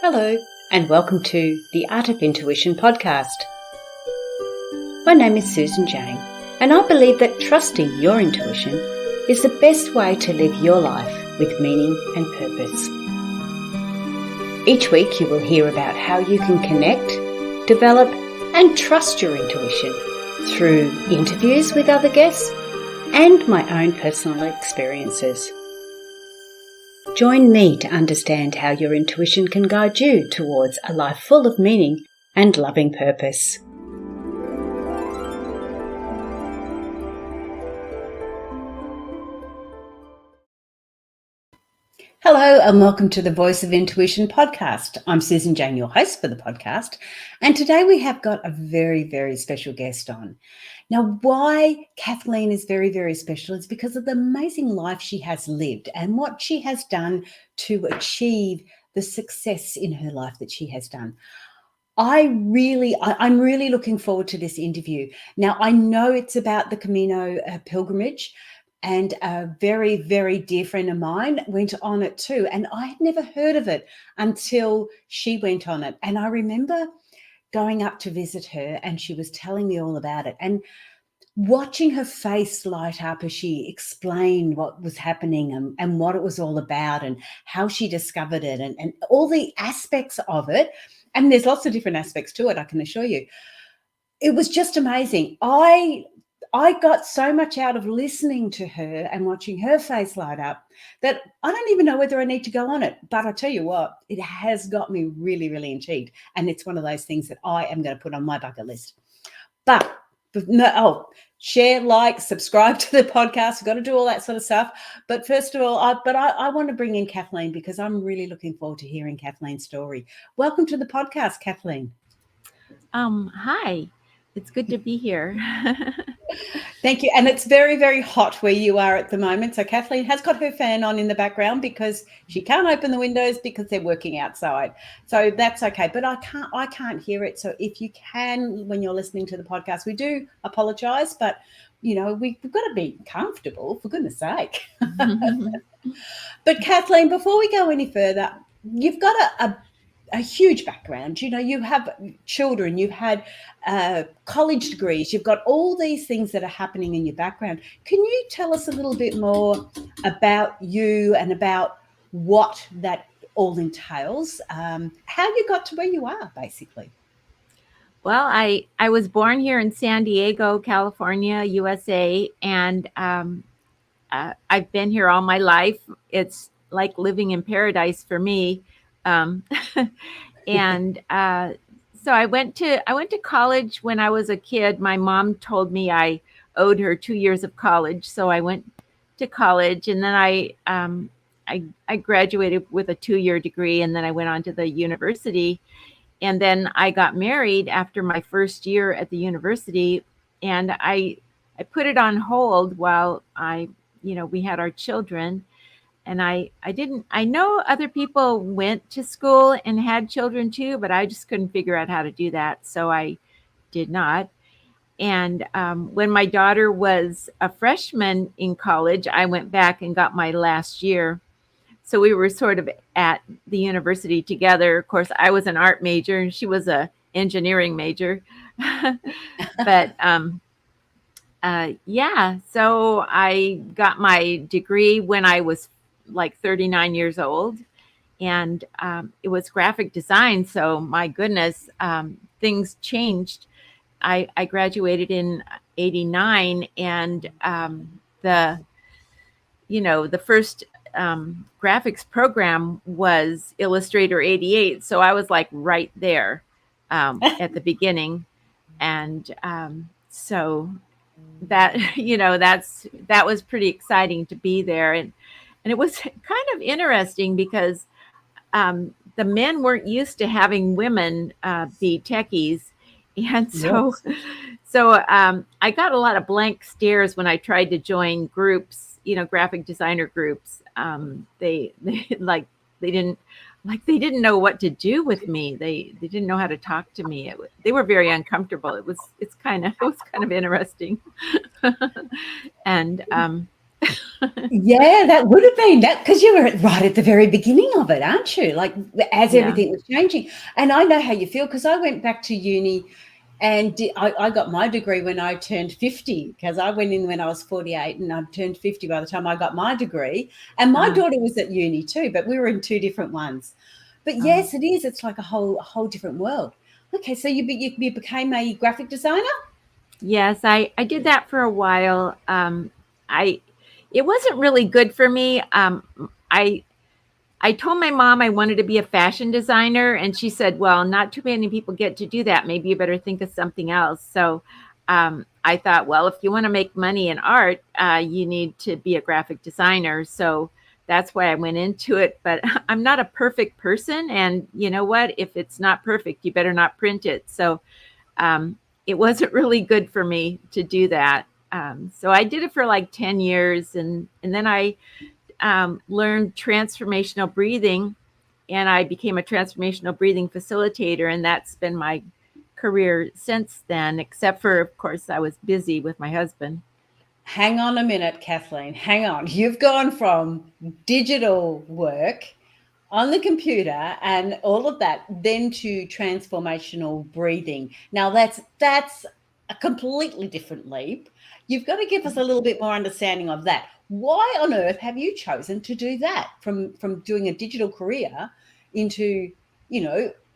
Hello, and welcome to the Art of Intuition podcast. My name is Susan Jane, and I believe that trusting your intuition is the best way to live your life with meaning and purpose. Each week you will hear about how you can connect, develop, and trust your intuition through interviews with other guests and my own personal experiences. Join me to understand how your intuition can guide you towards a life full of meaning and loving purpose. Hello and welcome to the Voice of Intuition podcast. I'm Susan Jane, your host for the podcast, and today we have got a very, very special guest on. Now, why Kathleen is very, very special is because of the amazing life she has lived and what she has done to achieve the success in her life that she has done. I'm really looking forward to this interview. Now, I know it's about the Camino Pilgrimage, and a very, very dear friend of mine went on it too. And I had never heard of it until she went on it. And I remember going up to visit her and she was telling me all about it. And watching her face light up as she explained what was happening and what it was all about and how she discovered it and all the aspects of it. And there's lots of different aspects to it, I can assure you. It was just amazing. I got so much out of listening to her and watching her face light up that I don't even know whether I need to go on it. But I tell you what, it has got me really, really intrigued. And it's one of those things that I am going to put on my bucket list. But no, share, like, subscribe to the podcast. We've got to do all that sort of stuff. But first of all, I want to bring in Kathleen because I'm really looking forward to hearing Kathleen's story. Welcome to the podcast, Kathleen. Hi. It's good to be here. Thank you. And it's very, very hot where you are at the moment. So Kathleen has got her fan on in the background because she can't open the windows because they're working outside. So that's okay. But I can't hear it. So if you can, when you're listening to the podcast, we do apologize, but you know, we've got to be comfortable, for goodness sake. But Kathleen, before we go any further, you've got a huge background. You know, you have children, you've had college degrees, you've got all these things that are happening in your background. Can you tell us a little bit more about you and about what that all entails? How you got to where you are, basically? Well, I was born here in San Diego, California, USA, and I've been here all my life. It's like living in paradise for me. And so I went to college when I was a kid. My mom told me I owed her 2 years of college, so I went to college, and then I graduated with a 2-year degree, and then I went on to the university, and then I got married after my first year at the university, and I put it on hold while we had our children. And I know other people went to school and had children too, but I just couldn't figure out how to do that. So I did not. And when my daughter was a freshman in college, I went back and got my last year. So we were sort of at the university together. Of course, I was an art major and she was a engineering major. But so I got my degree when I was like 39 years old, and it was graphic design. So my goodness, things changed. I graduated in 89, and the first graphics program was Illustrator 88. So I was like right there at the beginning, and so that that was pretty exciting to be there. And it was kind of interesting because the men weren't used to having women be techies. And so I got a lot of blank stares when I tried to join groups, graphic designer groups. They didn't know what to do with me. They didn't know how to talk to me. They were very uncomfortable. It was kind of interesting. And Yeah, that would have been that, because you were right at the very beginning of it, aren't you? Like, as Yeah. everything was changing. And I know how you feel, because I went back to uni and I got my degree when I turned 50, because I went in when I was 48 and I turned 50 by the time I got my degree. And my daughter was at uni too, but we were in two different ones. But yes, it is. It's like a whole different world. Okay, so you became a graphic designer? Yes, I did that for a while. It wasn't really good for me. I I told my mom I wanted to be a fashion designer, and she said, "Well, not too many people get to do that. Maybe you better think of something else." So I thought, well, if you want to make money in art, you need to be a graphic designer. So that's why I went into it. But I'm not a perfect person, and you know what? If it's not perfect, you better not print it. So um, it wasn't really good for me to do that. So I did it for like 10 years, and then I learned transformational breathing, and I became a transformational breathing facilitator, and that's been my career since then, except for, of course, I was busy with my husband. Hang on a minute, Kathleen. Hang on. You've gone from digital work on the computer and all of that, then to transformational breathing. Now that's a completely different leap. You've got to give us a little bit more understanding of that. Why on earth have you chosen to do that, from doing a digital career into,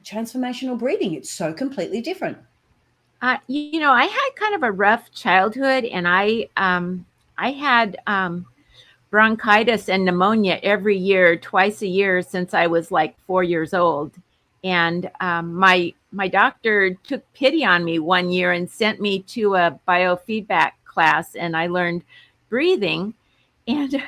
transformational breathing? It's so completely different. I had kind of a rough childhood, and I had bronchitis and pneumonia every year, twice a year since I was like 4 years old. And my doctor took pity on me one year and sent me to a biofeedback class, and I learned breathing, and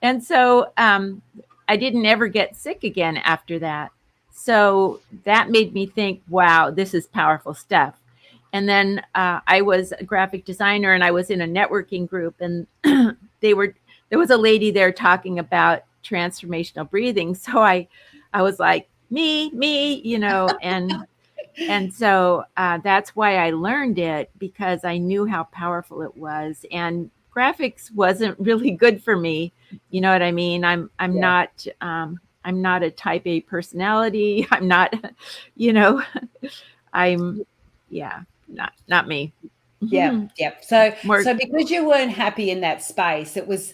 and so I didn't ever get sick again after that. So that made me think, wow, this is powerful stuff. And then I was a graphic designer, and I was in a networking group, and they were there was a lady there talking about transformational breathing. So I was like, me, and so that's why I learned it, because I knew how powerful it was. And graphics wasn't really good for me. You know what I mean? Yeah. I'm not a type A personality. I'm not, you know, I'm yeah, not me. Yeah, yeah. So More so because you weren't happy in that space, it was,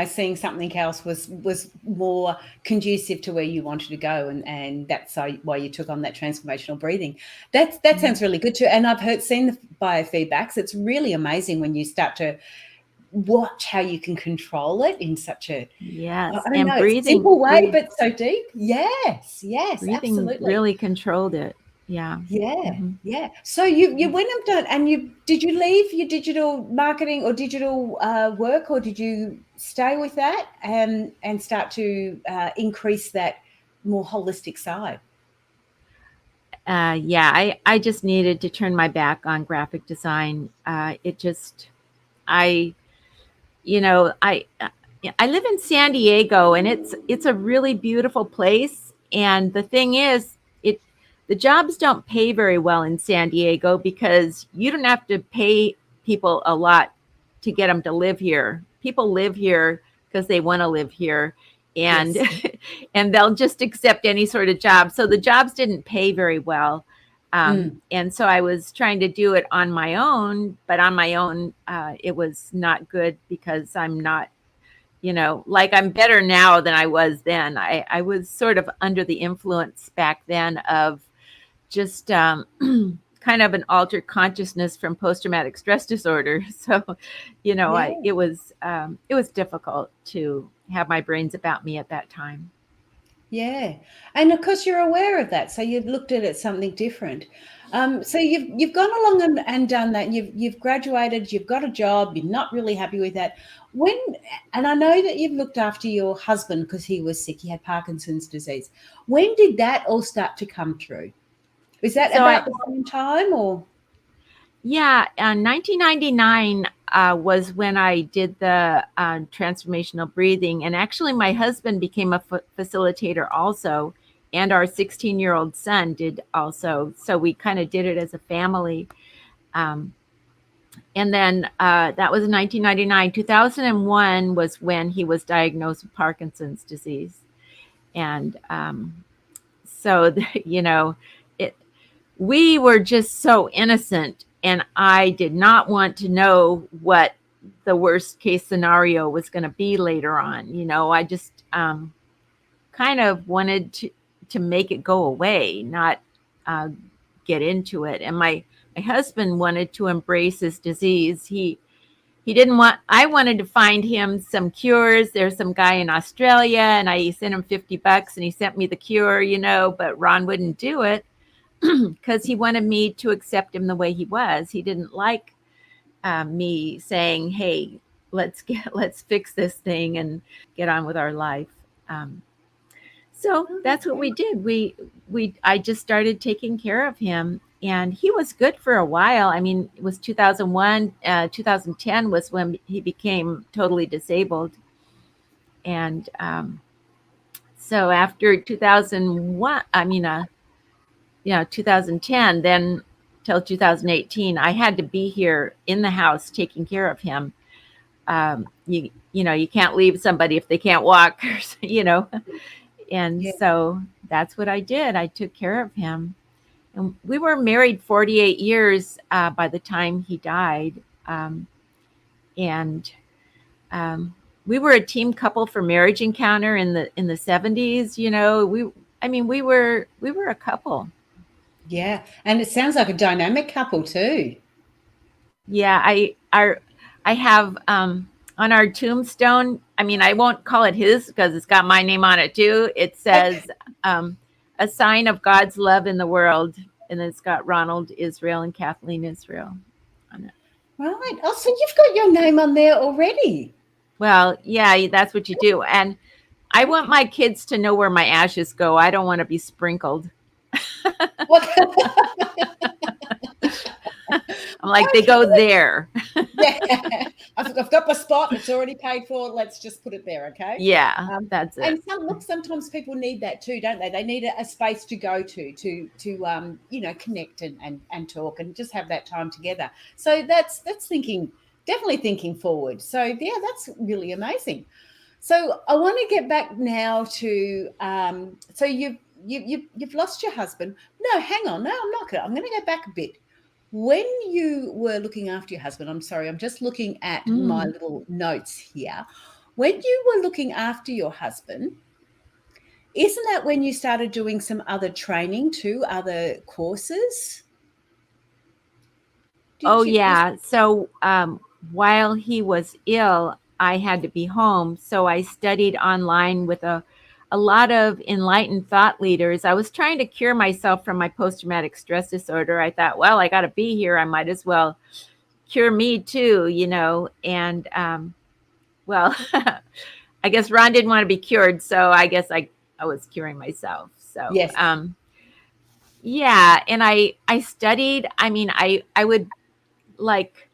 seeing something else was more conducive to where you wanted to go, and that's why you took on that transformational breathing. That sounds really good too. And I've seen the biofeedbacks. It's really amazing when you start to watch how you can control it in such a, yes, I don't and know, it's a simple way, breathing but so deep. Yes, breathing absolutely. really controlled it. Yeah. Yeah, hmm yeah. So you went and done, and did you leave your digital marketing or digital work, or did you stay with that and start to increase that more holistic side? Yeah, I just needed to turn my back on graphic design. It just, I, you know, I live in San Diego, and it's a really beautiful place. And the thing is, the jobs don't pay very well in San Diego, because you don't have to pay people a lot to get them to live here. People live here because they want to live here, and Yes. and they'll just accept any sort of job. So the jobs didn't pay very well. Mm, And so I was trying to do it on my own, but on my own, it was not good, because I'm not, like, I'm better now than I was then. I was sort of under the influence back then of just kind of an altered consciousness from post-traumatic stress disorder. So, yeah. it was difficult to have my brains about me at that time. Yeah, and of course you're aware of that, so you've looked at it something different. So you've gone along and done that. You've graduated. You've got a job. You're not really happy with that. When And I know that you've looked after your husband because he was sick. He had Parkinson's disease. When did that all start to come through? Was that So about the same time, or? yeah, 1999 was when I did the transformational breathing. And actually, my husband became a facilitator also, and our 16-year-old son did also. So we kind of did it as a family. Um, And then that was in 1999. 2001 was when he was diagnosed with Parkinson's disease. And so, it, we were just so innocent. And I did not want to know what the worst case scenario was going to be later on. I just kind of wanted to make it go away, not get into it. And my husband wanted to embrace his disease. He didn't want, I wanted to find him some cures. There's some guy in Australia, and I sent him $50 and he sent me the cure, but Ron wouldn't do it because he wanted me to accept him the way he was. He didn't like me saying, hey, let's fix this thing and get on with our life. So that's what we did. I just started taking care of him, and he was good for a while. I mean, it was 2001, 2010 was when he became totally disabled. And so after 2001, 2010, then till 2018, I had to be here in the house taking care of him. You can't leave somebody if they can't walk, And so that's what I did. I took care of him. And we were married 48 years by the time he died. And we were a team couple for Marriage Encounter in the 70s. We were a couple. Yeah. And it sounds like a dynamic couple too. Yeah, I have on our tombstone, I won't call it his because it's got my name on it too. It says a sign of God's love in the world, and it's got Ronald Israel and Kathleen Israel on it. Right. Oh, so you've got your name on there already. Well, yeah, that's what you do. And I want my kids to know where my ashes go. I don't want to be sprinkled. I'm like, they go there. Yeah, I've got my spot. It's already paid for. Let's just put it there, okay? Yeah, that's it. And sometimes people need that too, don't they? They need a space to go to connect and talk and just have that time together. So that's definitely thinking forward. So yeah, that's really amazing. So I want to get back now to so you've lost your husband. No, hang on. No, I'm not going. I'm going to go back a bit. When you were looking after your husband, I'm sorry, I'm just looking at my little notes here. When you were looking after your husband, isn't that when you started doing some other training too, other courses? Yeah. So while he was ill, I had to be home. So I studied online with a lot of enlightened thought leaders. I was trying to cure myself from my post-traumatic stress disorder. I thought, well, I got to be here. I might as well cure me too, And well, I guess Ron didn't want to be cured, so I guess I was curing myself. So yes. Yeah, and I studied. I would like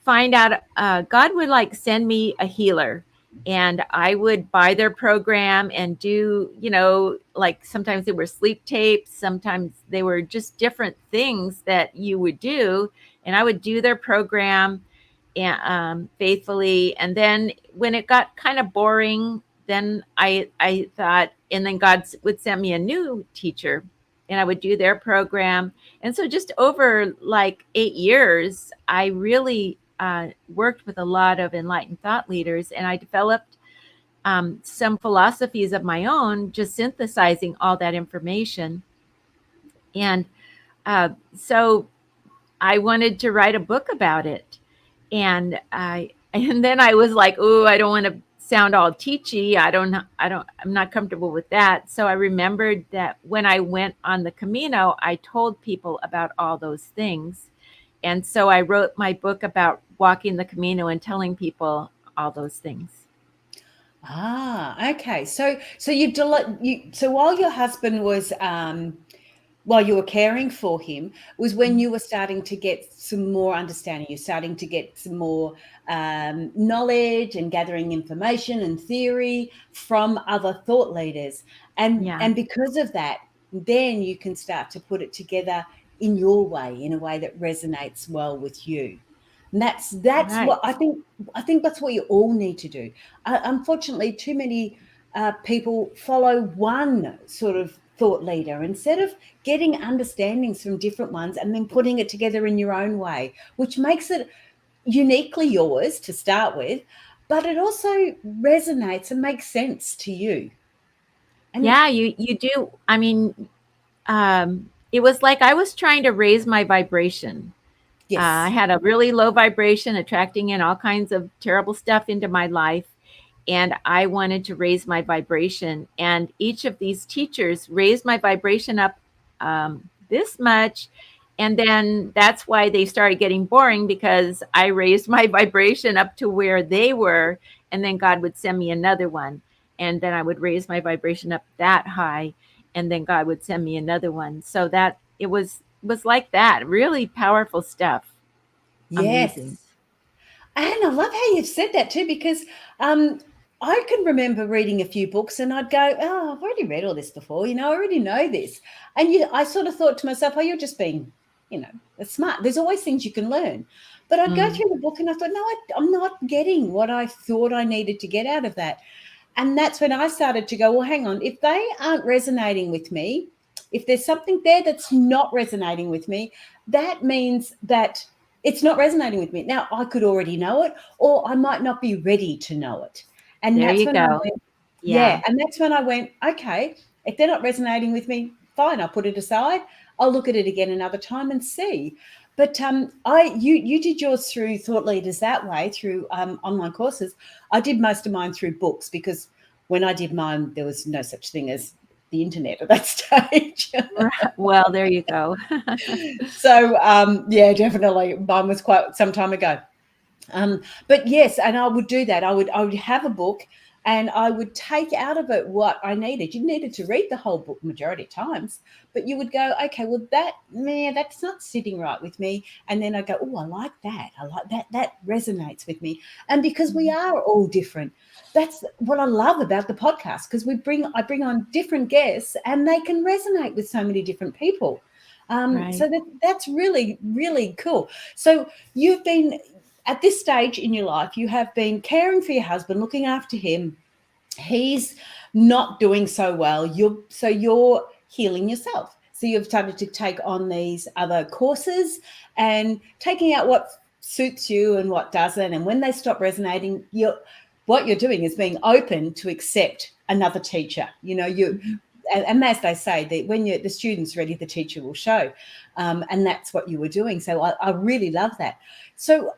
find out. God would like send me a healer, and I would buy their program and do, like sometimes they were sleep tapes, sometimes they were just different things that you would do, and I would do their program and faithfully. And then when it got kind of boring, then I thought, and then God would send me a new teacher, and I would do their program. And so just over like 8 years, I really worked with a lot of enlightened thought leaders, and I developed some philosophies of my own, just synthesizing all that information. And so I wanted to write a book about it. And then I was like, oh, I don't want to sound all teachy. I'm not comfortable with that. So I remembered that when I went on the Camino, I told people about all those things. And so I wrote my book about walking the Camino and telling people all those things. Ah, okay. So while your husband was while you were caring for him, was when you were starting to get some more understanding. You're starting to get some more knowledge and gathering information and theory from other thought leaders. And because of that, then you can start to put it together in your way, in a way that resonates well with you. And that's Right. what I think. I think that's what you all need to do. Unfortunately, too many people follow one sort of thought leader instead of getting understandings from different ones and then putting it together in your own way, which makes it uniquely yours to start with, but it also resonates and makes sense to you. And Yeah, you do. I mean, it was like I was trying to raise my vibration. I yes, had a really low vibration, attracting in all kinds of terrible stuff into my life. And I wanted to raise my vibration. And each of these teachers raised my vibration up this much. And then that's why they started getting boring, because I raised my vibration up to where they were. And then God would send me another one. And then I would raise my vibration up that high. And then God would send me another one. So that it was like that. Really powerful stuff. Amazing. yes. And I love how you've said that too, because um, I can remember reading a few books and I'd go, "Oh, I've already read all this before. I already know this." And I sort of thought to myself, "Oh, you're just being, smart. There's always things you can learn." But I'd go Mm, through the book and I thought, "No, I'm not getting what I thought I needed to get out of that." And that's when I started to go, "Well, hang on. If they aren't resonating with me, if there's something there that's not resonating with me, that means that it's not resonating with me." Now, I could already know it, or I might not be ready to know it. And there that's you when I go. went, Yeah. yeah. And that's when I went, okay, if they're not resonating with me, fine, I'll put it aside. I'll look at it again another time and see. But you did yours through thought leaders that way, through online courses. I did most of mine through books, because when I did mine, there was no such thing as the internet at that stage. Well, there you go. So yeah, definitely, mine was quite some time ago. But yes, and I would do that. I would have a book and I would take out of it what I needed. You needed to read the whole book majority of times, but you would go, okay, well that's not sitting right with me. And then I go, oh, I like that. I like that. That resonates with me. And because we are all different, that's what I love about the podcast, because I bring on different guests and they can resonate with so many different people. Right. So that's really, really cool. So you've been at this stage in your life, you have been caring for your husband, looking after him. He's not doing so well. You're healing yourself. So you've started to take on these other courses and taking out what suits you and what doesn't. And when they stop resonating, what you're doing is being open to accept another teacher. Mhm. And as they say, that when the student's ready, the teacher will show. And that's what you were doing. So I really love that. So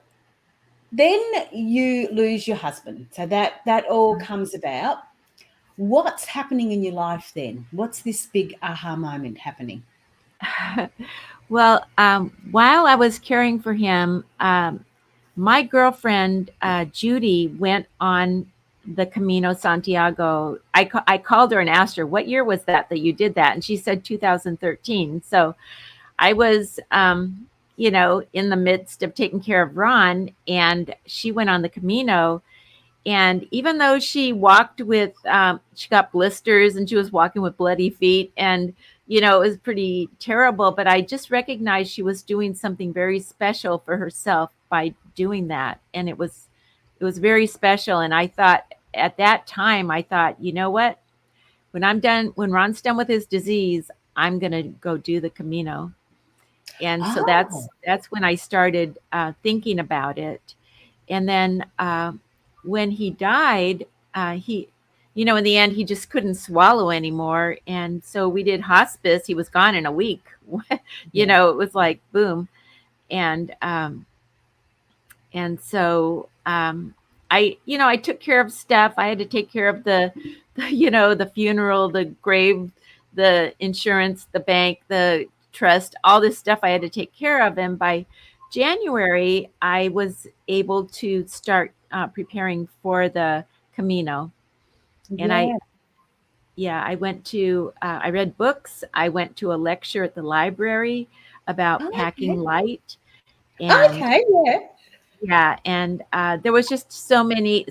then you lose your husband. So that all comes about. What's happening in your life then? What's this big aha moment happening? Well, while I was caring for him, my girlfriend Judy went on the Camino Santiago. I called her and asked her, "What year was that you did that?" And she said 2013. So I was, in the midst of taking care of Ron, and she went on the Camino. And even though she got blisters and she was walking with bloody feet, and, it was pretty terrible, but I just recognized she was doing something very special for herself by doing that. And it was very special. And I thought at that time, I thought, you know what? When Ron's done with his disease, I'm going to go do the Camino. And so Oh, that's when I started thinking about it. And then when he died, he, in the end, he just couldn't swallow anymore. And so we did hospice. He was gone in a week. yeah. It was like boom. And so I took care of stuff. I had to take care of the funeral, the grave, the insurance, the bank, the trust, all this stuff I had to take care of. And by January, I was able to start preparing for the Camino. And Yeah. I went I read books. I went to a lecture at the library about packing Okay. light. And Okay. Yeah. yeah, and there was just so many,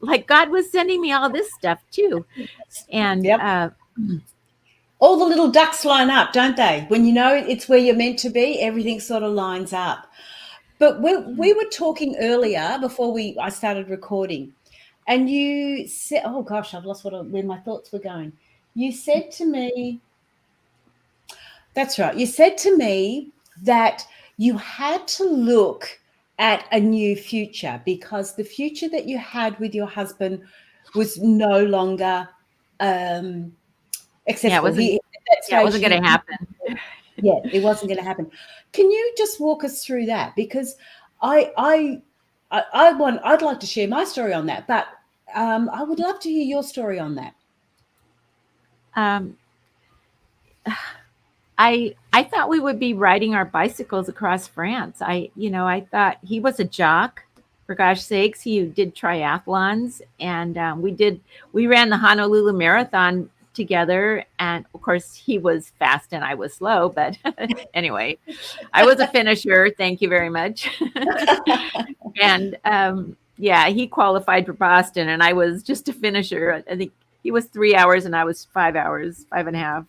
like God was sending me all this stuff too. And Yep. All the little ducks line up, don't they? When you know it's where you're meant to be, everything sort of lines up. But we were talking earlier before I started recording, and you said, "Oh gosh, I've lost where my thoughts were going." You said to me, "That's right." You said to me that you had to look at a new future because the future that you had with your husband was no longer accessible. At that Yeah, it stage, wasn't going to happen. yeah, it wasn't going to happen. Can you just walk us through that? Because I'd like to share my story on that, but I would love to hear your story on that. Um, I thought we would be riding our bicycles across France. I thought he was a jock, for gosh sakes. He did triathlons, and we ran the Honolulu Marathon together. And of course, he was fast and I was slow. But anyway, I was a finisher. Thank you very much. And yeah, he qualified for Boston, and I was just a finisher. I think he was 3 hours, and I was 5 hours, 5.5.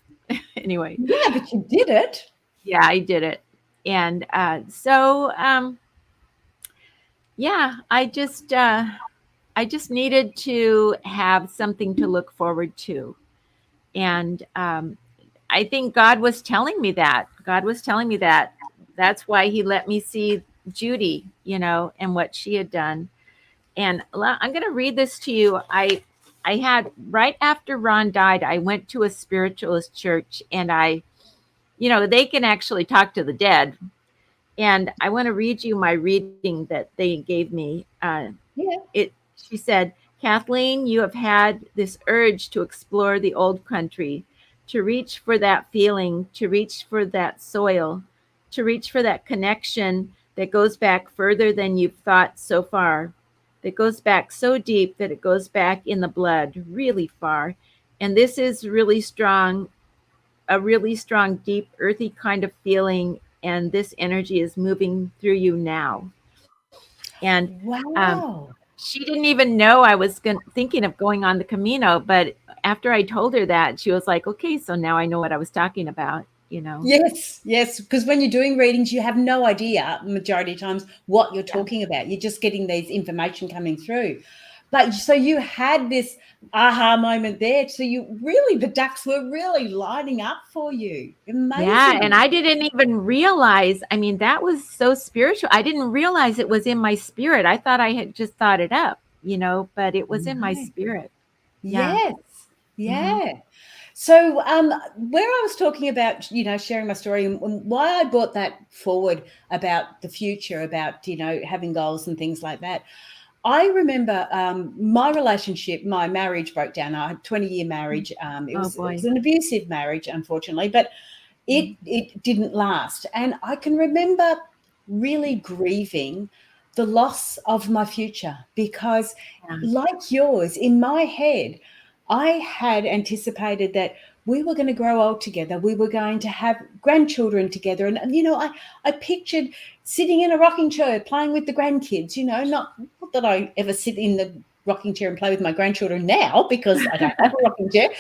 Anyway. Yeah, but you did it. Yeah, I did it. And so yeah, I just needed to have something to look forward to. And I think God was telling me that. God was telling me that. That's why he let me see Judy, and what she had done. And I'm going to read this to you. I had, right after Ron died, I went to a spiritualist church, and they can actually talk to the dead. And I want to read you my reading that they gave me. Yeah. She said, Kathleen, you have had this urge to explore the old country, to reach for that feeling, to reach for that soil, to reach for that connection that goes back further than you've thought so far, that goes back so deep that it goes back in the blood, really far. And this is a really strong, deep, earthy kind of feeling. And this energy is moving through you now. And Wow. she didn't even know I was thinking of going on the Camino. But after I told her that, she was like, okay, so now I know what I was talking about, Yes. Because when you're doing readings, you have no idea, majority of times, what you're talking about. You're just getting these information coming through. But so you had this aha moment there. So the ducks were really lining up for you. Amazing. Yeah. And I didn't even realize, that was so spiritual. I didn't realize it was in my spirit. I thought I had just thought it up, but it was in my spirit. Yes. Yeah. Mm-hmm. So where I was talking about, sharing my story and why I brought that forward about the future, about, having goals and things like that. I remember my marriage broke down. I had a 20-year marriage. It was an abusive marriage, unfortunately, but it didn't last. And I can remember really grieving the loss of my future because, like yours, in my head, I had anticipated that we were going to grow old together. We were going to have grandchildren together. And, I pictured sitting in a rocking chair playing with the grandkids, not that I ever sit in the rocking chair and play with my grandchildren now because I don't have a rocking chair.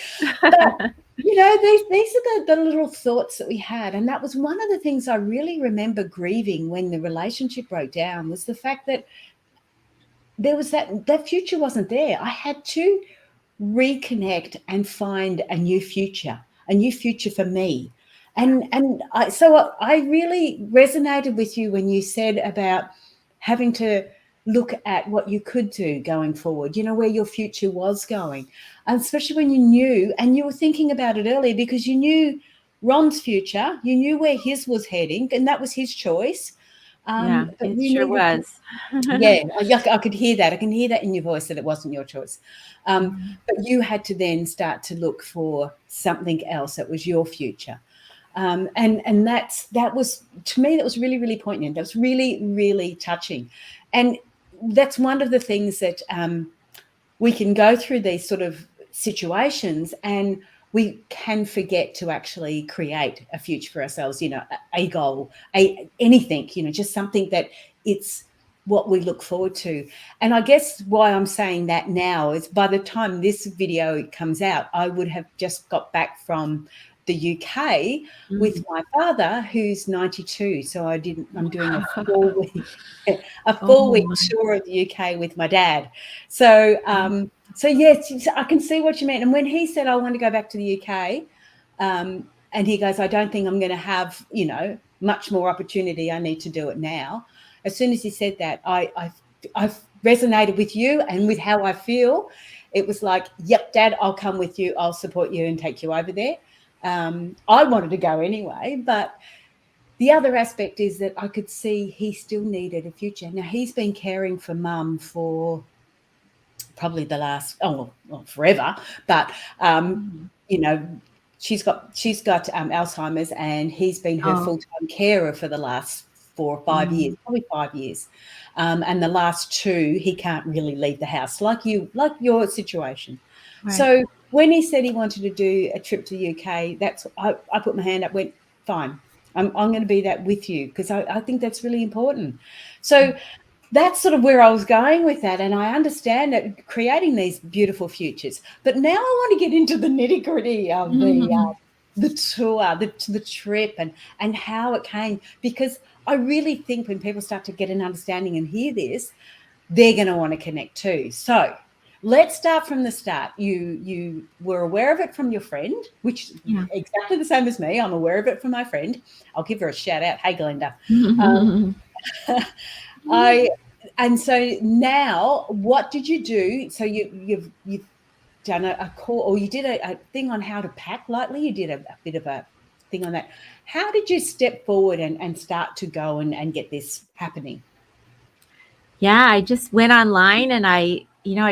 But, these are the little thoughts that we had. And that was one of the things I really remember grieving when the relationship broke down, was the fact that there was that future wasn't there. I had to reconnect and find a new future for me. And so I really resonated with you when you said about having to look at what you could do going forward, where your future was going, and especially when you knew, and you were thinking about it earlier because you knew Ron's future, you knew where his was heading, and that was his choice. Yeah, But it sure was. yeah, I could hear that. I can hear that in your voice, that it wasn't your choice. But you had to then start to look for something else that was your future. And that was, to me, that was really, really poignant. That was really, really touching. And that's one of the things that we can go through these sort of situations and we can forget to actually create a future for ourselves, a goal, anything, just something that it's what we look forward to. And I guess why I'm saying that now is by the time this video comes out, I would have just got back from the UK with my father, who's 92. So I'm doing a 4-week a 4-week tour of the UK with my dad. So so yes, I can see what you mean. And when he said I want to go back to the UK, and he goes, I don't think I'm going to have, much more opportunity. I need to do it now. As soon as he said that, I've resonated with you and with how I feel. It was like, yep, Dad, I'll come with you. I'll support you and take you over there. I wanted to go anyway, but the other aspect is that I could see he still needed a future. Now, he's been caring for Mum for probably the last, forever, but, she's got Alzheimer's, and he's been her full-time carer for the last 4 or 5 years, probably 5 years. And the last 2, he can't really leave the house, like your situation. Right. So when he said he wanted to do a trip to the UK, I put my hand up, went, fine, I'm going to be that with you, because I think that's really important. So that's sort of where I was going with that. And I understand that creating these beautiful futures. But now I want to get into the nitty-gritty of the tour, the trip, and how it came, because I really think when people start to get an understanding and hear this, they're going to want to connect too. So let's start from the start. You were aware of it from your friend, which exactly the same as me. I'm aware of it from my friend. I'll give her a shout out. Hey, Glenda. And so now, what did you do? So you've done a call, or you did a thing on how to pack lightly. You did a bit of a thing on that. How did you step forward and start to go and get this happening? Yeah, I just went online and I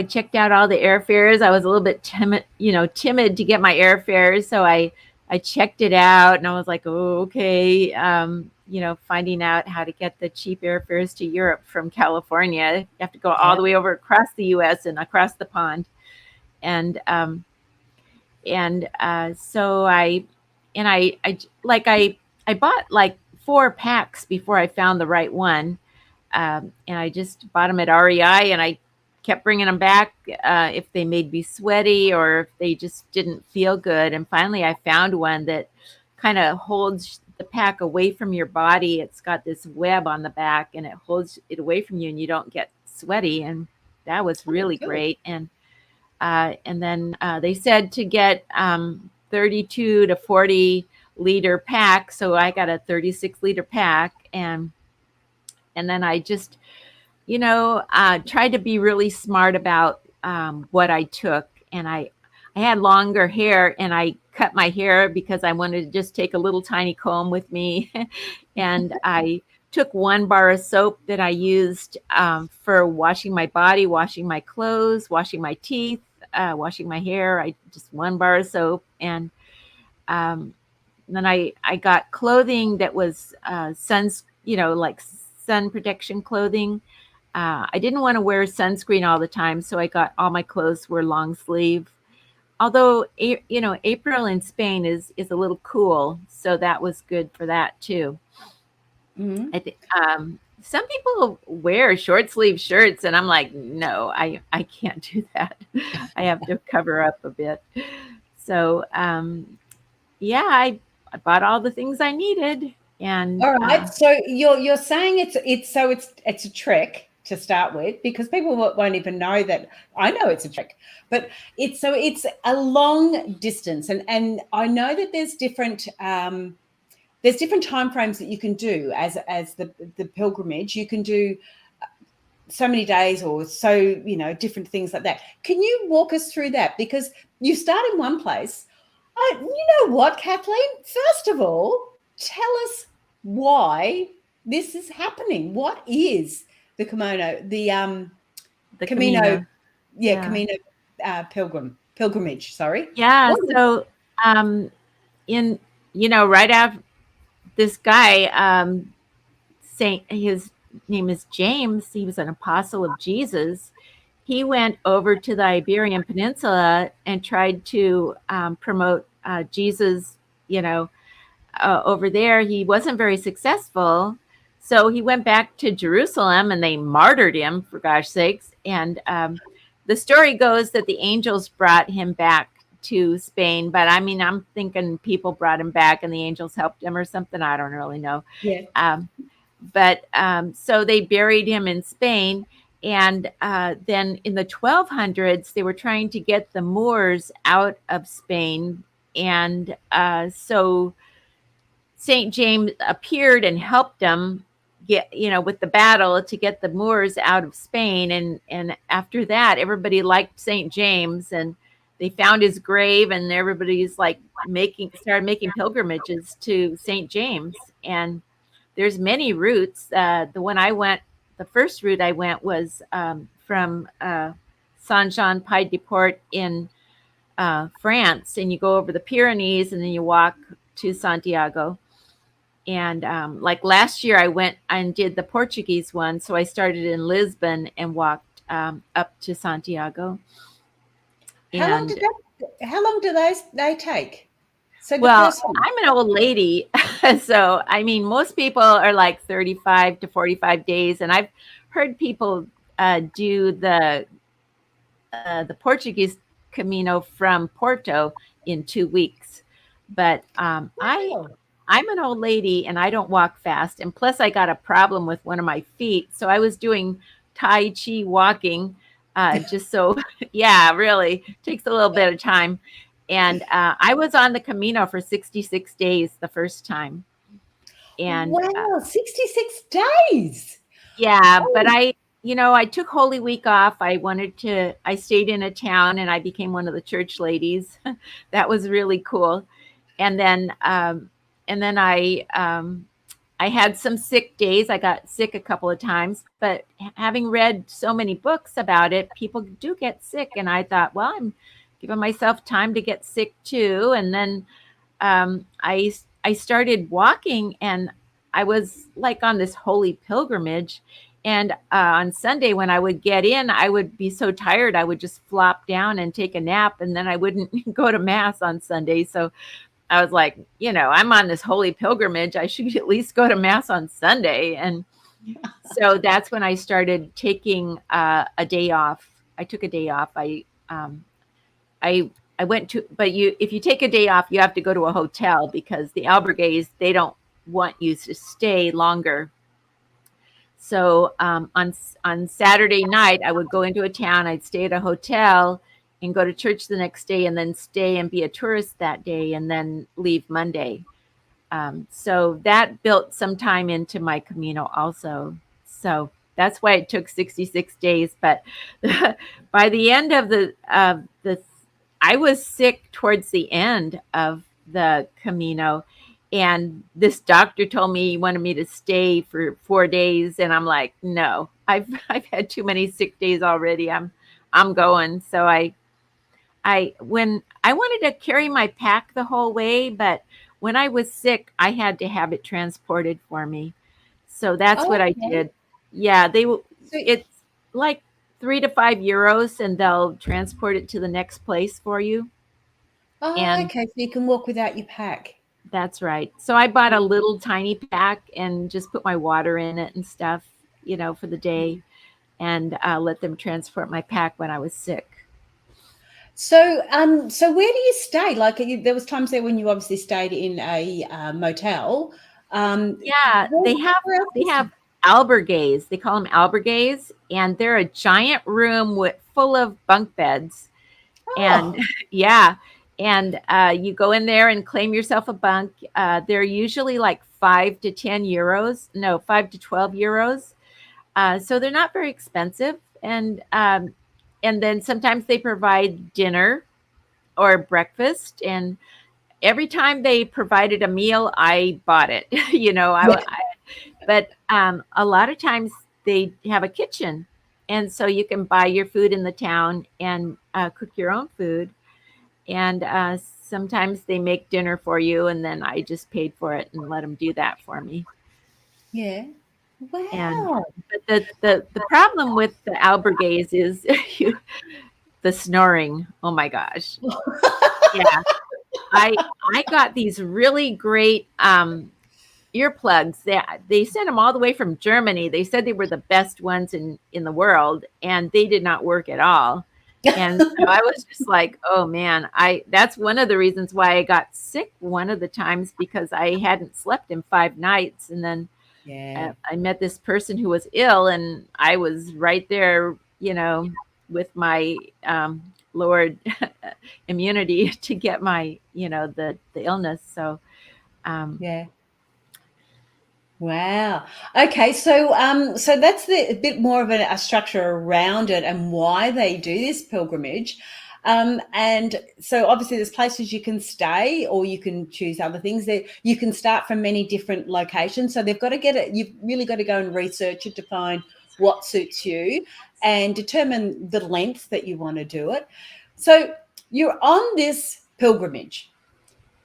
checked out all the airfares. I was a little bit timid to get my airfares. So I checked it out and I was like, oh, okay. Finding out how to get the cheap airfares to Europe from California. You have to go all the way over across the US and across the pond. And so I bought like 4 packs before I found the right one. And I just bought them at REI, and I kept bringing them back if they made me sweaty or if they just didn't feel good. And finally I found one that kind of holds the pack away from your body. It's got this web on the back and it holds it away from you and you don't get sweaty. And that was really great. And then they said to get 32 to 40 liter pack. So I got a 36 liter pack, and then I just, tried to be really smart about what I took. And I had longer hair, and I cut my hair because I wanted to just take a little tiny comb with me. And I took 1 bar of soap that I used for washing my body, washing my clothes, washing my teeth, washing my hair. I just 1 bar of soap. And then I got clothing that was like sun protection clothing. I didn't want to wear sunscreen all the time, so I got all my clothes were long sleeve. Although April in Spain is a little cool, so that was good for that too. Some people wear short sleeve shirts, and I'm like, no, I can't do that. I have to cover up a bit. So I bought all the things I needed. And all right, so you're saying it's a trick to start with, because people won't even know that. I know it's a trick, but it's a long distance, and I know that there's different time frames that you can do as the pilgrimage. You can do so many days or so, different things like that. Can you walk us through that? Because you start in one place. You know what, Kathleen? First of all, tell us why this is happening. What is the Camino? The Camino. Camino pilgrimage. Sorry. Yeah. So right after this guy, his name is James. He was an apostle of Jesus. He went over to the Iberian Peninsula and tried to promote Jesus, over there. He wasn't very successful. So he went back to Jerusalem and they martyred him, for gosh sakes. And the story goes that the angels brought him back to Spain, but I mean, I'm thinking people brought him back and the angels helped him or something. I don't really know. Yeah. So they buried him in Spain. And then in the 1200s, they were trying to get the Moors out of Spain. And so St. James appeared and helped them get, with the battle to get the Moors out of Spain. And after that, everybody liked St. James, and they found his grave, and everybody's like started making pilgrimages to St. James. And there's many routes. The first route I went was from Saint-Jean-Pied-de-Port in France, and you go over the Pyrenees, and then you walk to Santiago. And like last year, I went and did the Portuguese one. So I started in Lisbon and walked up to Santiago. How long do they take? So well, I'm an old lady. So, I mean, most people are like 35 to 45 days. And I've heard people do the Portuguese Camino from Porto in 2 weeks. But I'm an old lady and I don't walk fast. And plus I got a problem with one of my feet. So I was doing Tai Chi walking just so, yeah, really takes a little bit of time. And I was on the Camino for 66 days the first time. And wow, 66 days. Yeah, but I took Holy Week off. I stayed in a town and I became one of the church ladies. That was really cool. And then I had some sick days. I got sick a couple of times, but having read so many books about it, people do get sick. And I thought, well, I'm giving myself time to get sick too. And then I started walking, and I was like on this holy pilgrimage. And on Sunday, when I would get in, I would be so tired, I would just flop down and take a nap, and then I wouldn't go to Mass on Sunday. So I was like, I'm on this holy pilgrimage. I should at least go to Mass on Sunday. And so that's when I started taking a day off. I took a day off. I went to, but if you take a day off, you have to go to a hotel because the albergues, they don't want you to stay longer. So on Saturday night, I would go into a town. I'd stay at a hotel and go to church the next day, and then stay and be a tourist that day, and then leave Monday. So that built some time into my Camino also. So that's why it took 66 days. But by the end of I was sick towards the end of the Camino, and this doctor told me he wanted me to stay for 4 days, and I'm like, no, I've had too many sick days already. I'm going. So when I wanted to carry my pack the whole way, but when I was sick, I had to have it transported for me. So that's what I did. Yeah, it's like €3 to €5, and they'll transport it to the next place for you. Okay, so you can walk without your pack. That's right. So I bought a little tiny pack and just put my water in it and stuff, for the day, and let them transport my pack when I was sick. So, so where do you stay? Like, there was times there when you obviously stayed in a motel. Yeah, they have albergues. They call them albergues, and they're a giant room full of bunk beds. And yeah, and you go in there and claim yourself a bunk. They're usually like 5 to 10 euros. No, 5 to 12 euros. So they're not very expensive. And then sometimes they provide dinner or breakfast. And every time they provided a meal, I bought it. But a lot of times they have a kitchen. And so you can buy your food in the town and cook your own food. And sometimes they make dinner for you, and then I just paid for it and let them do that for me. Yeah. Wow. But the problem with the albergues is the snoring. Oh my gosh. Yeah. I got these really great earplugs. They sent them all the way from Germany. They said they were the best ones in the world, and they did not work at all. And so I was just like, oh man, that's one of the reasons why I got sick one of the times, because I hadn't slept in 5 nights. And then Yeah. I met this person who was ill, and I was right there, with my lowered immunity to get my, the illness. So, um, Yeah. Wow. Okay, so that's a bit more of a structure around it and why they do this pilgrimage. And so obviously there's places you can stay, or you can choose other things. That you can start from many different locations. So they've got to get it. You've really got to go and research it to find what suits you and determine the length that you want to do it. So you're on this pilgrimage.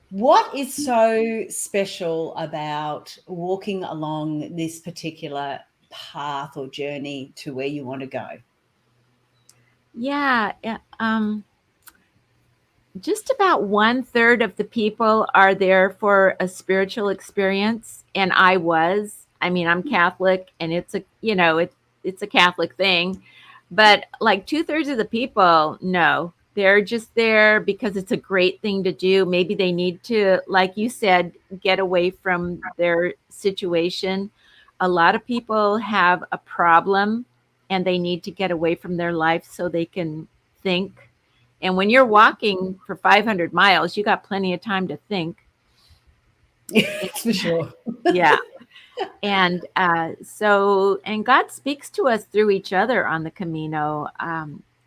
What is so special about walking along this particular path or journey to where you want to go? yeah, just about 1/3 of the people are there for a spiritual experience, and I mean, I'm Catholic, and it's a Catholic thing, but like 2/3 of the people, no, they're just there because it's a great thing to do. Maybe they need to, like you said, get away from their situation. A lot of people have a problem, and they need to get away from their life so they can think. And when you're walking for 500 miles, you got plenty of time to think. Yes, for sure. Yeah. And and God speaks to us through each other on the Camino.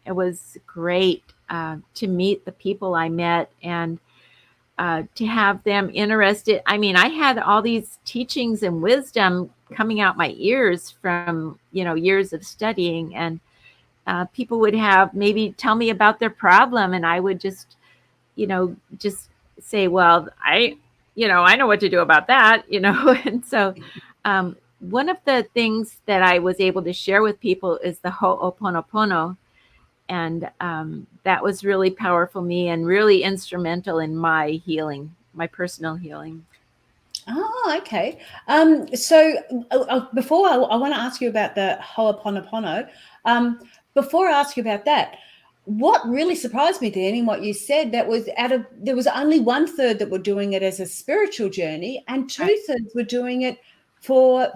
It was great to meet the people I met, and to have them interested. I mean, I had all these teachings and wisdom coming out my ears from, years of studying, and people would have maybe tell me about their problem, and I would just say, well, I know what to do about that. And so one of the things that I was able to share with people is the Ho'oponopono. And that was really powerful me and really instrumental in my healing, my personal healing. Oh, okay. So before I want to ask you about the Ho'oponopono. Before I ask you about that, what really surprised me then in what you said, that was there was only 1/3 that were doing it as a spiritual journey, and Right. 2/3 were doing it for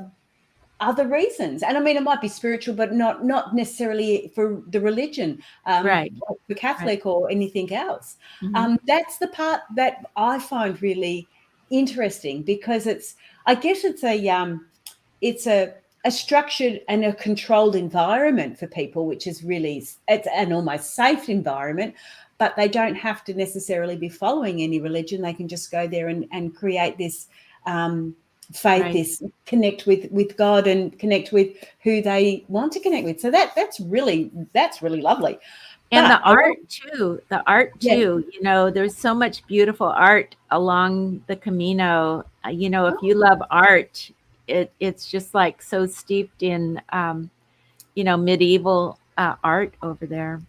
other reasons. And I mean, it might be spiritual, but not necessarily for the religion, Right. for Right. Catholic or anything else. Hmm. That's the part that I find really interesting, because I guess it's a structured and a controlled environment for people, which is really, it's an almost safe environment, but they don't have to necessarily be following any religion. They can just go there and create this faith, Right. this connect with God and connect with who they want to connect with. So that's really lovely. And But the art too, yeah. there's so much beautiful art along the Camino. If you love art, it's just like so steeped in, medieval art over there.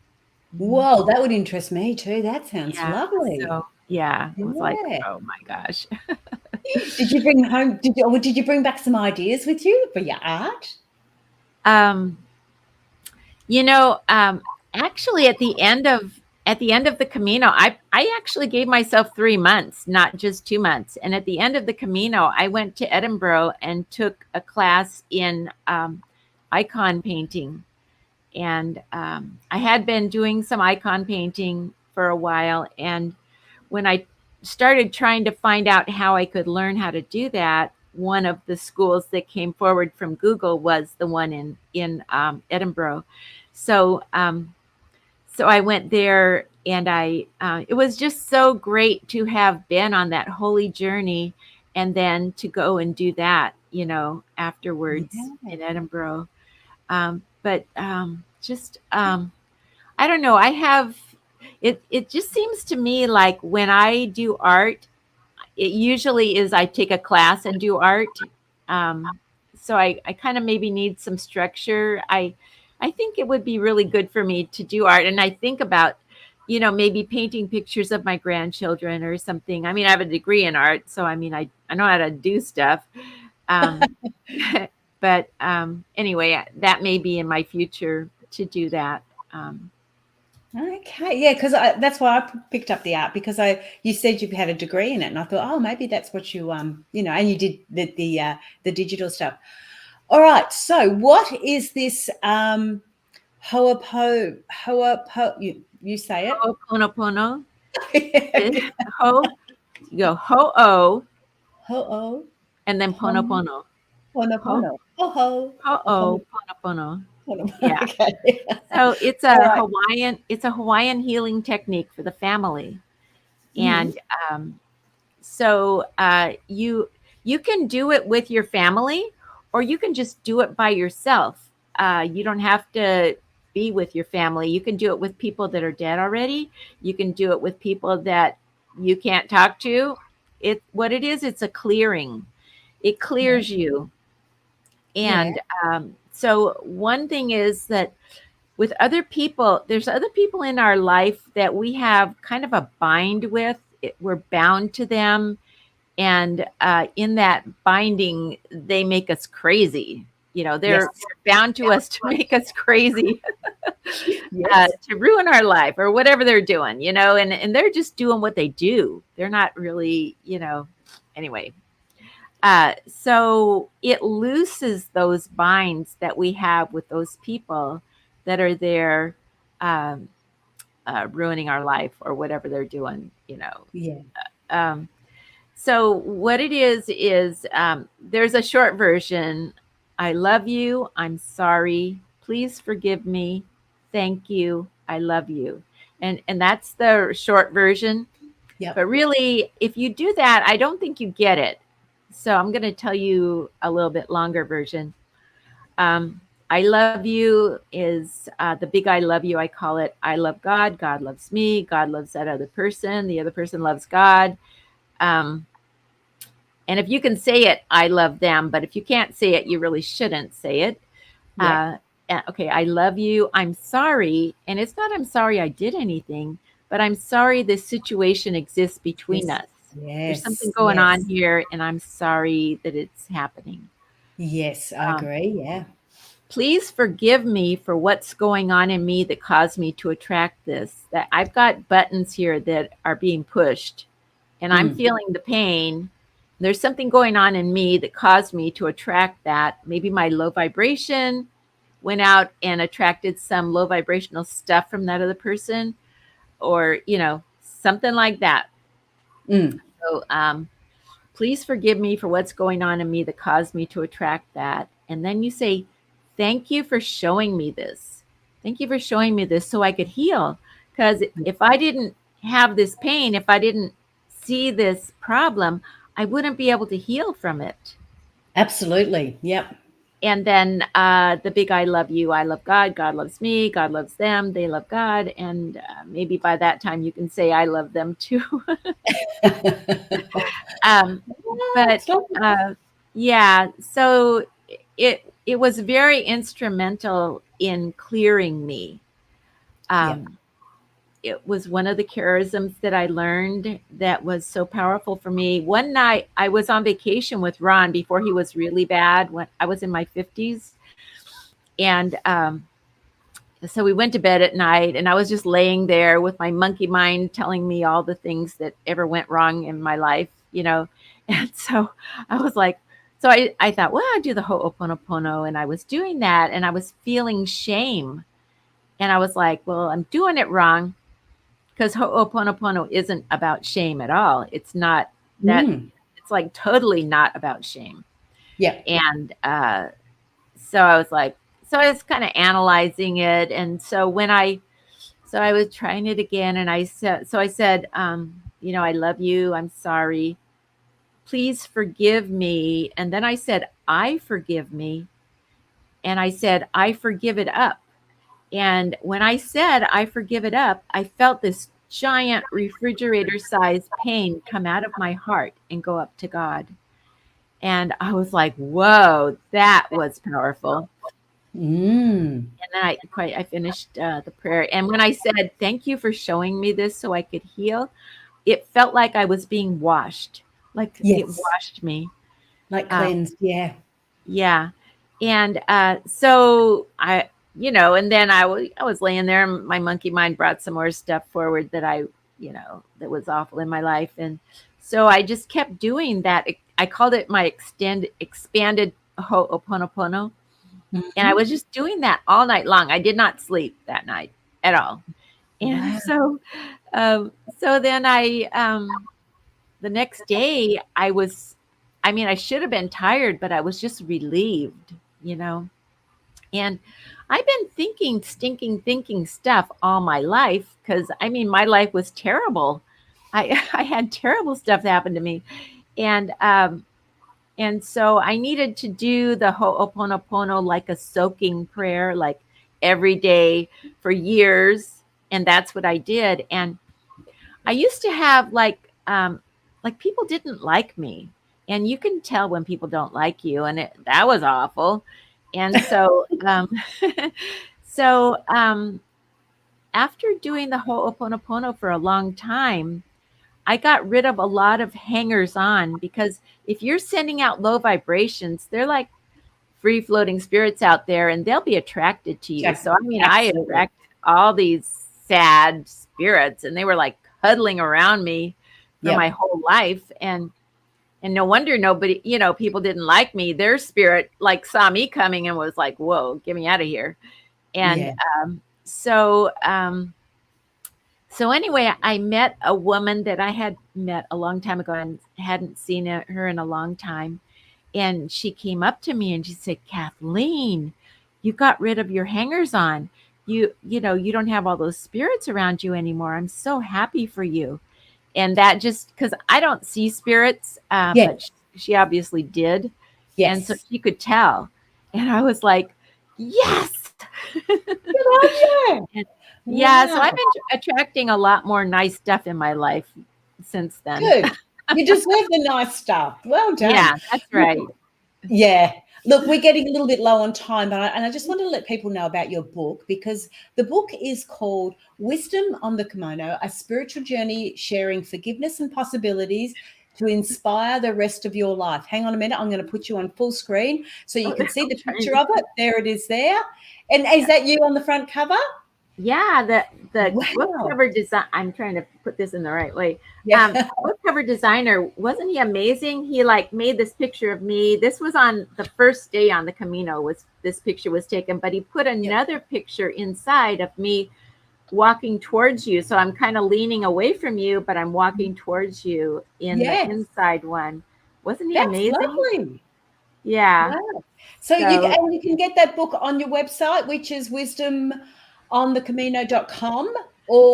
Mhm. Whoa, that would interest me too. That sounds Yeah. lovely. So, yeah, it was like, Yeah. oh my gosh. Did you bring home? Did you bring back some ideas with you for your art? Um, you know, um, Actually, at the end of the Camino, I actually gave myself 3 months, not just 2 months. And at the end of the Camino, I went to Edinburgh and took a class in icon painting. And I had been doing some icon painting for a while, and when I started trying to find out how I could learn how to do that, one of the schools that came forward from Google was the one in Edinburgh. So so I went there, and it was just so great to have been on that holy journey, and then to go and do that, afterwards Yeah. in Edinburgh. But just I don't know. I have it. It just seems to me like when I do art, it usually is I take a class and do art. So I kind of maybe need some structure. I think it would be really good for me to do art, and I think about, maybe painting pictures of my grandchildren or something. I mean, I have a degree in art, so I mean, I know how to do stuff. Um, but anyway, that may be in my future to do that. Um, Okay, yeah, because that's why I picked up the art, because you said you had a degree in it, and I thought, oh, maybe that's what you and you did the digital stuff. All right, so what is this hoapo? You say Ho'oponopono is it. ho. You go ho-o Ho and then hum ponopono. Ho pono ho-o ponopono. pono. Yeah. Okay. So it's All a right. Hawaiian healing technique for the family. Mm, And so you can do it with your family, or you can just do it by yourself. You don't have to be with your family. You can do it with people that are dead already. You can do it with people that you can't talk to. What it is, it's a clearing. It yeah. clears you. Yeah. And so one thing is that with other people, there's other people in our life that we have kind of a bind with. We're bound to them, and in that binding, they make us crazy. Yes. They're bound to us to make us crazy, Yes. to ruin our life or whatever they're doing. And they're just doing what they do. They're not really, anyway. So it looses those binds that we have with those people that are there, um, ruining our life or whatever they're doing. Yeah. Um, so what it is there's a short version. I love you. I'm sorry. Please forgive me. Thank you. I love you. And that's the short version. Yep. But really, if you do that, I don't think you get it. So I'm going to tell you a little bit longer version. I love you is the big I love you. I call it I love God. God loves me. God loves that other person. The other person loves God. Um, and if you can say it, I love them. But if you can't say it, you really shouldn't say it. Yep. Uh, okay, I love you. I'm sorry. And it's not I'm sorry I did anything, but I'm sorry this situation exists between Yes. us. There's something Yes. going on Yes. here, and I'm sorry that it's happening. Yes. I Um, agree. Yeah. Please forgive me for what's going on in me that caused me to attract this. That I've got buttons here that are being pushed, and I'm Mm. feeling the pain. There's something going on in me that caused me to attract that. Maybe my low vibration went out and attracted some low vibrational stuff from that other person, or something like that. Mm. So please forgive me for what's going on in me that caused me to attract that. And then you say, thank you for showing me this. Thank you for showing me this so I could heal. Because if I didn't have this pain, if I didn't see this problem, I wouldn't be able to heal from it. Absolutely. Yep. And then the big I love you, I love God, God loves me, God loves them, they love God. And maybe by that time you can say I love them too. um, but Stop. yeah, so it was very instrumental in clearing me. Yep. Um, it was one of the charisms that I learned that was so powerful for me. One night I was on vacation with Ron before he was really bad when I was in my 50s. And so we went to bed at night, and I was just laying there with my monkey mind telling me all the things that ever went wrong in my life. And so I was like, so I thought, well, I'll do the Ho'oponopono. And I was doing that, and I was feeling shame. And I was like, well, I'm doing it wrong, because Ho'oponopono isn't about shame at all. It's not that, Mm. it's like totally not about shame. Yep. And so I was like, so I was kind of analyzing it. And so I was trying it again, and I said, I love you. I'm sorry. Please forgive me. And then I said, I forgive me. And I said, I forgive it up. And when I said, I forgive it up, I felt this giant refrigerator sized pain come out of my heart and go up to God. And I was like, whoa, that was powerful. Mm. And then I finished the prayer. And when I said, thank you for showing me this so I could heal, it felt like I was being washed, like it Yes. washed me. Like Um, cleansed. Yeah. yeah. And so and then I was laying there, and my monkey mind brought some more stuff forward that that was awful in my life. And so I just kept doing that. I called it my expanded Ho'oponopono. And I Mhm. was just doing that all night long. I did not sleep that night at all. And Wow. so then the next day I should have been tired, but I was just relieved, And I've been thinking stuff all my life because my life was terrible. I had terrible stuff happen to me. And so I needed to do the Ho'oponopono like a soaking prayer, like every day for years. And that's what I did. And I used to have like people didn't like me. And you can tell when people don't like you. And that was awful. And so, so after doing the Ho'oponopono for a long time, I got rid of a lot of hangers on because if you're sending out low vibrations, they're like free floating spirits out there and they'll be attracted to you. Yeah, So, I absolutely. attracted all these sad spirits and they were like cuddling around me for my Yep. whole life. And no wonder nobody, people didn't like me. Their spirit like saw me coming and was like, whoa, get me out of here. And Yeah. so, so anyway, I met a woman that I had met a long time ago and hadn't seen her in a long time. And she came up to me and she said, Kathleen, you got rid of your hangers on. You don't have all those spirits around you anymore. I'm so happy for you. And that just because I don't see spirits, Yeah. but she obviously did. And so Yes. she could tell. And I was like, yes. Good on you. And yeah, so Wow. I've been attracting a lot more nice stuff in my life since then. Good. You deserve the nice stuff. Well done. Yeah, that's Look, right. yeah. Look, we're getting a little bit low on time, but I just wanted to let people know about your book because the book is called Wisdom on the Kimono, a spiritual journey sharing forgiveness and possibilities to inspire the rest of your life. Hang on a minute. I'm going to put you on full screen so you can see I'm the trying picture to. of it. There it is there. And is that you on the front cover? Yeah, the book Wow. cover design. I'm trying to put this in the right way. Yeah. Book cover designer, wasn't he amazing? He like made this picture of me. This was on the first day on the Camino. Was this picture was taken, but he put Yep. another picture inside of me walking towards you. So I'm kind of leaning away from you, but I'm walking towards you in the Yes. inside one. Wasn't he That's amazing? lovely. Yeah. Wow. So So you can get that book on your website, which is wisdomonthecamino.com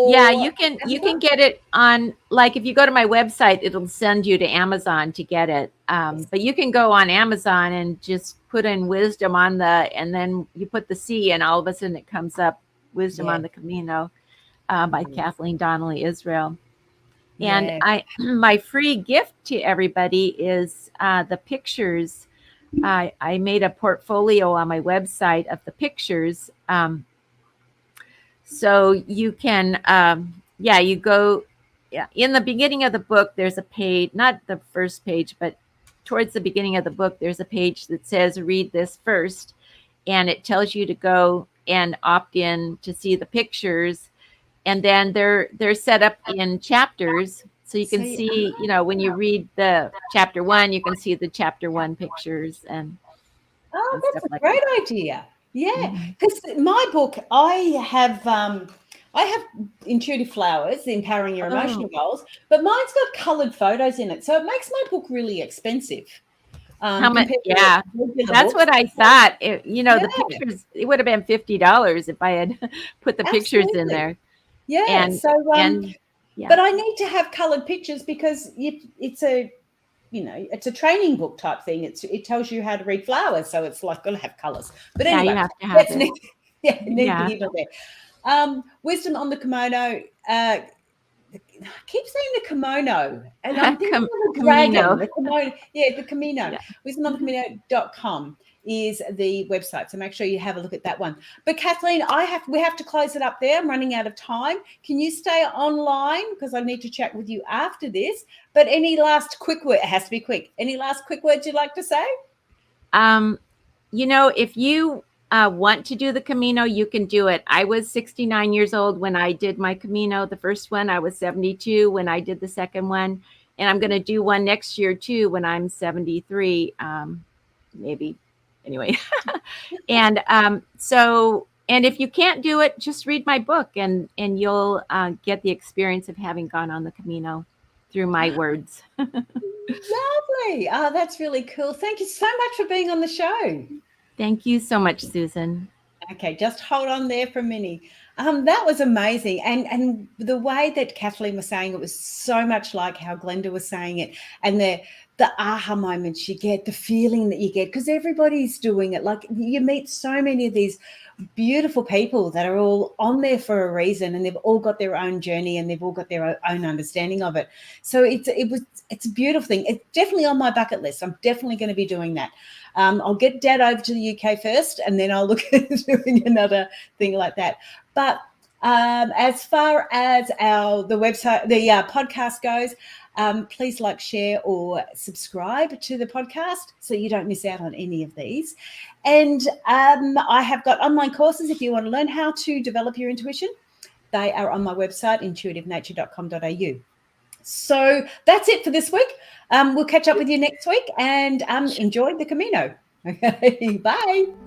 yeah, or you can Amazon? get it on, like, if you go to my website, it'll send you to Amazon to get it. Yes. But you can go on Amazon and just put in wisdom on and then you put the C and all of a sudden it comes up Wisdom Yeah. on the Camino by Mm. Kathleen Donnelly, Israel. And Yeah. my free gift to everybody is the pictures. I made a portfolio on my website of the pictures. So you can, you go, yeah, in the beginning of the book, there's a page, not the first page, but towards the beginning of the book, there's a page that says, read this first. And it tells you to go and opt in to see the pictures. And then they're set up in chapters. So you So, can see, when you read the chapter one, you can see the chapter one pictures and that's stuff a like great that. idea. Yeah, Mhm. because my book, I have intuitive flowers, empowering your Oh, emotional goals, but mine's got colored photos in it, so it makes my book really expensive how much? compared to Yeah, regular that's books. what I thought. Yeah, The pictures, it would have been $50 if I had put the pictures in absolutely. there. Yeah. And So, yeah, but I need to have colored pictures because it's a training book type thing. It tells you how to read flowers, so it's like going to have colors. But yeah, you anyway, have to have that's it. neither Yeah, here nor there. Wisdom on the kimono. I keep saying the kimono, and I'm thinking of a dragon. Camino. The kimono, yeah, the Camino. Yeah. Wisdomonthecamino.com is the website, so make sure you have a look at that one. But Kathleen, we have to close it up there. I'm running out of time. Can you stay online because I need to chat with you after this? But any last quick word? It has to be quick. Any last quick words you'd like to say? If you want to do the Camino, you can do it. I was 69 years old when I did my Camino, the first one. I was 72 when I did the second one. And I'm going to do one next year too when I'm 73, maybe. Anyway. And and if you can't do it, just read my book and you'll get the experience of having gone on the Camino through my words. Lovely. Oh, that's really cool. Thank you so much for being on the show. Thank you so much, Susan. Okay, just hold on there for a minute. That was amazing. And the way that Kathleen was saying it was so much like how Glenda was saying it. And the aha moments you get, the feeling that you get, because everybody's doing it. Like you meet so many of these beautiful people that are all on there for a reason, and they've all got their own journey and they've all got their own understanding of it. So it's a beautiful thing. It's definitely on my bucket list. I'm definitely going to be doing that. I'll get Dad over to the UK first, and then I'll look at doing another thing like that. But as far as the website, the podcast goes, please like, share, or subscribe to the podcast so you don't miss out on any of these. And I have got online courses if you want to learn how to develop your intuition. They are on my website, intuitivenature.com.au. So that's it for this week. We'll catch up with you next week, and enjoy the Camino. Okay, bye.